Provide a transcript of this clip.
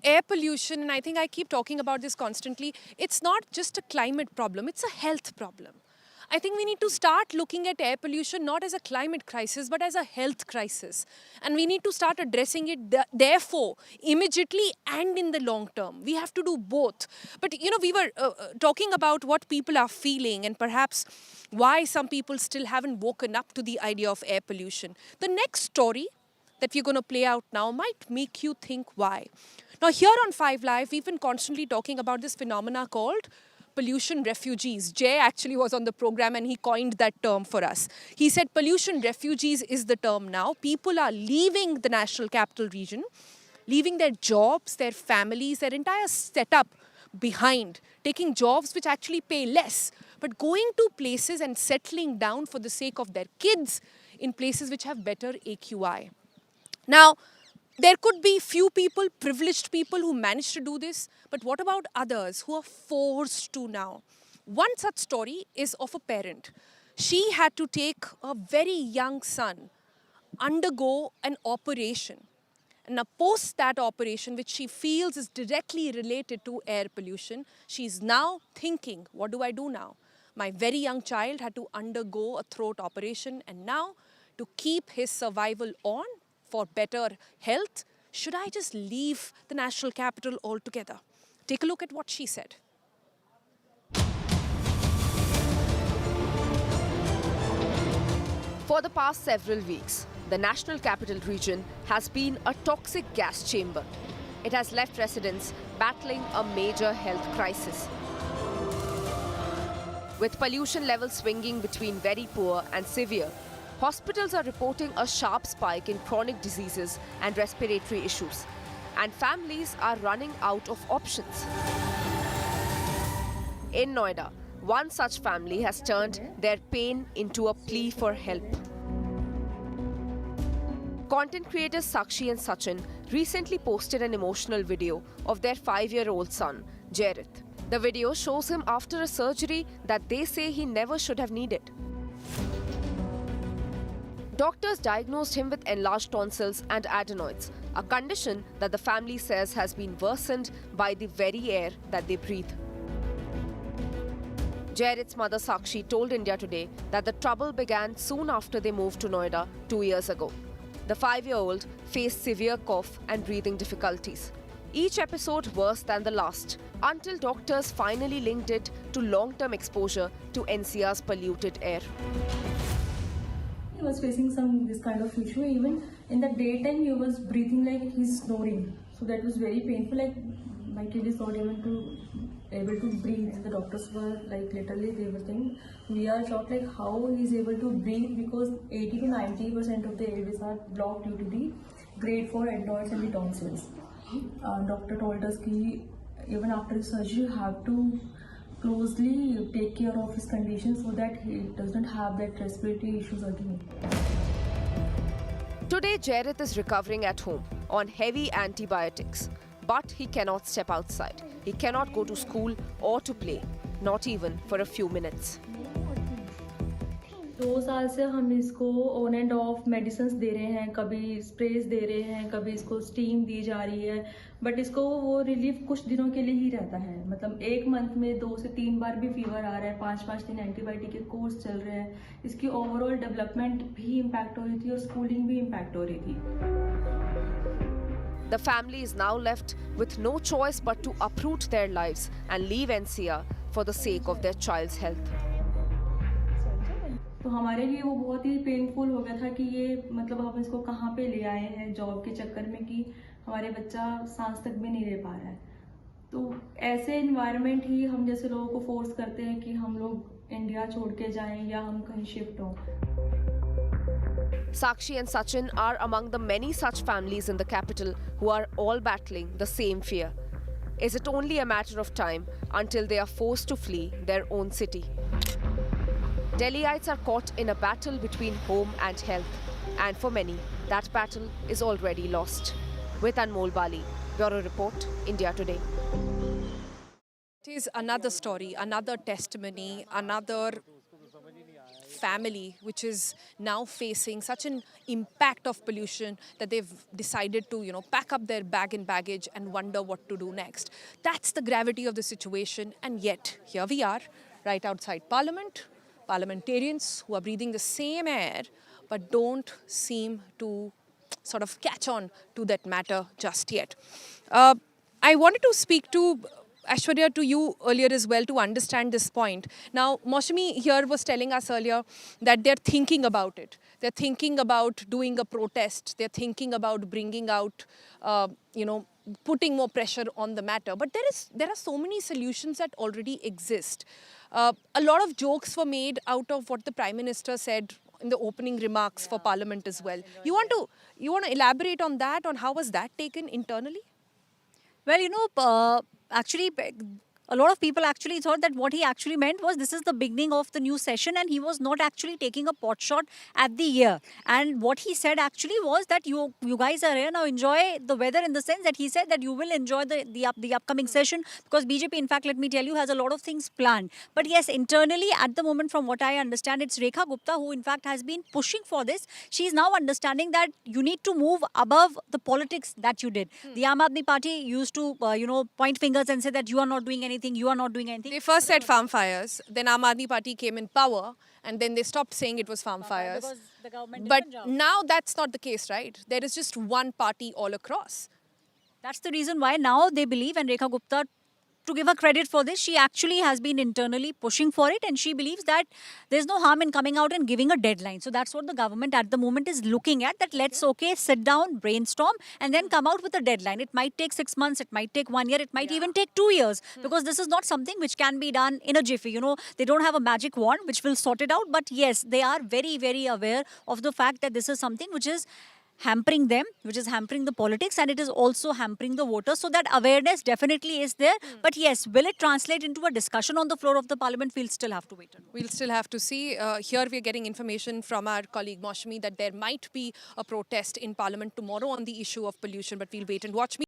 air pollution, and I think I keep talking about this constantly, it's not just a climate problem, it's a health problem. I think we need to start looking at air pollution not as a climate crisis, but as a health crisis. And we need to start addressing it, therefore, immediately and in the long term. We have to do both. But, we were talking about what people are feeling and perhaps why some people still haven't woken up to the idea of air pollution. The next story that we're going to play out now might make you think why. Now, here on 5 Live, we've been constantly talking about this phenomena called pollution refugees. Jay actually was on the program and he coined that term for us. He said pollution refugees is the term now. People are leaving the national capital region, leaving their jobs, their families, their entire setup behind, taking jobs which actually pay less, but going to places and settling down for the sake of their kids in places which have better AQI. Now, there could be few people, privileged people who manage to do this, but what about others who are forced to now? One such story is of a parent. She had to take a very young son undergo an operation. And now post that operation, which she feels is directly related to air pollution, she's now thinking, what do I do now? My very young child had to undergo a throat operation, and now to keep his survival on, for better health, should I just leave the national capital altogether? Take a look at what she said. For the past several weeks, the national capital region has been a toxic gas chamber. It has left residents battling a major health crisis. With pollution levels swinging between very poor and severe, hospitals are reporting a sharp spike in chronic diseases and respiratory issues, and families are running out of options. In Noida, one such family has turned their pain into a plea for help. Content creators Sakshi and Sachin recently posted an emotional video of their 5-year-old son, Jairat. The video shows him after a surgery that they say he never should have needed. Doctors diagnosed him with enlarged tonsils and adenoids, a condition that the family says has been worsened by the very air that they breathe. Jairat's mother Sakshi told India Today that the trouble began soon after they moved to Noida 2 years ago. The 5-year-old faced severe cough and breathing difficulties. Each episode worse than the last, until doctors finally linked it to long-term exposure to NCR's polluted air. He was facing this kind of issue. Even in the daytime, he was breathing like he's snoring. So that was very painful. Like my kid is not able to breathe. The doctors were like literally they were saying, we are shocked like how he's able to breathe because 80 to 90% of the airways are blocked due to the grade 4 adenoids and the tonsils. Doctor told us that even after the surgery, you have to closely take care of his condition so that he doesn't have that respiratory issues again. Today, Jairat is recovering at home on heavy antibiotics, but he cannot step outside. He cannot go to school or to play, not even for a few minutes. 2 साल से हम इसको on end of medicine दे रहे हैं, कभी sprays दे रहे हैं, कभी इसको स्टीम दी जा रही है, बट इसको वो रिलीफ कुछ दिनों के लिए ही रहता है. मतलब 1 मंथ में 2 से 3 बार भी फीवर आ रहा है, 5-5 दिन एंटीबायोटिक के कोर्स चल रहे हैं. इसकी ओवरऑल डेवलपमेंट भी इम्पैक्ट हो रही थी और स्कूलिंग भी इम्पैक्ट हो रही थी. The family is now left with no choice but to uproot their lives and leave NCR for the sake of their child's health. तो हमारे लिए वो बहुत ही पेनफुल हो गया था कि ये मतलब हम इसको कहाँ पे ले आए हैं जॉब के चक्कर में कि हमारे बच्चा सांस तक भी नहीं ले पा रहा है. तो ऐसे एनवायरनमेंट ही हम जैसे लोगों को फोर्स करते हैं कि हम लोग इंडिया छोड़ के जाएं या हम कहीं शिफ्ट हों. Sakshi and Sachin are among the many such families in the capital who are all battling the same fear. Is it only a matter of time until they are forced to flee their own city? Delhiites are caught in a battle between home and health, and for many, that battle is already lost. With Anmol Bali, Bureau Report, India Today. It is another story, another testimony, another family which is now facing such an impact of pollution that they've decided to, pack up their bag and baggage and wonder what to do next. That's the gravity of the situation. And yet, here we are, right outside Parliament, parliamentarians who are breathing the same air but don't seem to sort of catch on to that matter just yet. I wanted to speak to Aishwarya, to you earlier as well, to understand this point. Now, Moshimi here was telling us earlier that they're thinking about it. They're thinking about doing a protest. They're thinking about bringing out, putting more pressure on the matter. But there are so many solutions that already exist. A lot of jokes were made out of what the Prime Minister said in the opening remarks for Parliament as well. You want to elaborate on that, on how was that taken internally? Well, actually, a lot of people actually thought that what he actually meant was this is the beginning of the new session and he was not actually taking a pot shot at the year. And what he said actually was that you guys are here now, enjoy the weather, in the sense that he said that you will enjoy the upcoming session, because BJP, in fact, let me tell you, has a lot of things planned. But yes, internally at the moment, from what I understand, it's Rekha Gupta who in fact has been pushing for this. She is now understanding that you need to move above the politics that you did. The Aam Aadmi Party used to, point fingers and say that you are not doing anything, you are not doing anything. They first said farm fires, then Aam Aadmi Party came in power, and then they stopped saying it was farm fires. Because the government did But Punjab. now that's not the case, right? There is just one party all across. That's the reason why now they believe, and Rekha Gupta, to give her credit for this, she actually has been internally pushing for it, and she believes that there's no harm in coming out and giving a deadline. So that's what the government at the moment is looking at, that let's sit down, brainstorm, and then come out with a deadline. It might take 6 months, it might take 1 year, it might even take 2 years, because this is not something which can be done in a jiffy. They don't have a magic wand which will sort it out. But yes, they are very, very aware of the fact that this is something which is hampering them, which is hampering the politics, and it is also hampering the voters. So that awareness definitely is there. But yes, will it translate into a discussion on the floor of the Parliament? We'll still have to wait and watch. We'll still have to see. Here we're getting information from our colleague Moshmi that there might be a protest in Parliament tomorrow on the issue of pollution, but we'll wait and watch.